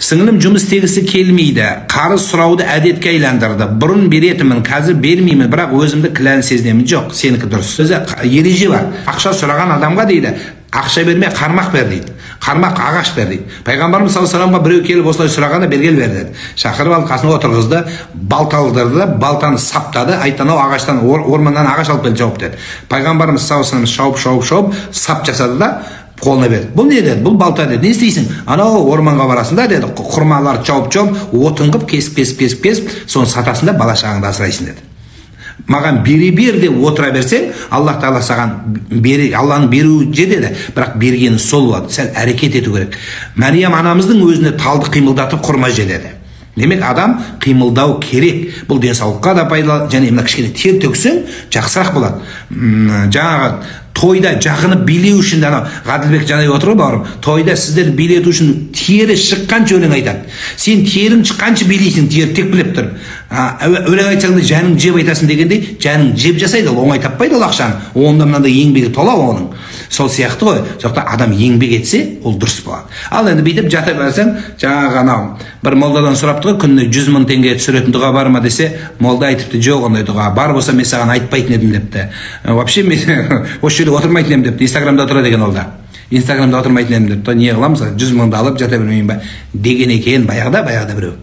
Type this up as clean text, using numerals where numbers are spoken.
Singlim жұмыс істегісі келмейді, қарыз сұрауды әдетке айландырды. Бұрын беретімін, қазір бермеймін, бірақ өзімді кінәлі сезінемін. Жоқ, сенікі дұрыс. Өзі ереже бар. Ақша сұраған адамға дейді, ақша бермей қармақ бер дейді. Қармақ ағаш бер дейді. Пайғамбарымыз саллаллаху алейхи вассаламға біреу келіп осылай сұрағанда бергел бер деді. Шақырып алып қасына отырғызды, балталдырды, балтаны саптады, айтты, анау ағаштан, орманнан ағаш алып келді, жауып деді. Пайғамбарымыз саллаллаху алейхи вассалам шауып, сап жасады да қолына берді. Бұл не деді? Бұл балта деді. Не істейсің? Анау орманға барасың да деді. Құрмалар жауып, отын қып, кесіп, соны сатасың да бала шағаңды асырайсың деді. Маған бер деп отыра берсең, Аллах Тағала саған Алланың беруі жетеді, бірақ бергені сол болады. Сәл әрекет ету керек. Мәриям анамыздың өзіне талды қимылдатып құрма жедеді. Демек адам қимылдау керек. Бұл денсаулыққа да пайдалы, және мына кішкене тер төксең жақсырақ болады. Жаңағы тойда жақынып билеу үшін, Ғаділбек жаңа отырып бауырым, тойда сіздер билету үшін тері шыққанша өлең айтады. Сен терің шыққанша билейсің, тері тек біліп тұр. Өлең айтсаң да жаның жеп айтасың дегендей, жаның жеп жасайды, оңай таппайды ол ақшаны. Онда мынандай еңбегі тола оның. Сол сияқты ғой. Сондықтан адам еңбек етсе, ол дұрыс болады. Ал енді бүйтіп жата берсең, жаңағы анау бір молдадан сұрапты ғой, күніне 100 мың теңге түсіретін дұға бар ма десе, молда айтыпты, жоқ ондай дұға. Бар болса мен саған айтпайтын едім депті. Вообще мен осы жерде отырмайтын едім депті. Инстаграмда отырады екен ол да. Инстаграмда отырмайтын едім депті. Не қыламыз? 100 мыңды алып жата бермеймін ба деген екен баяғыда біреу.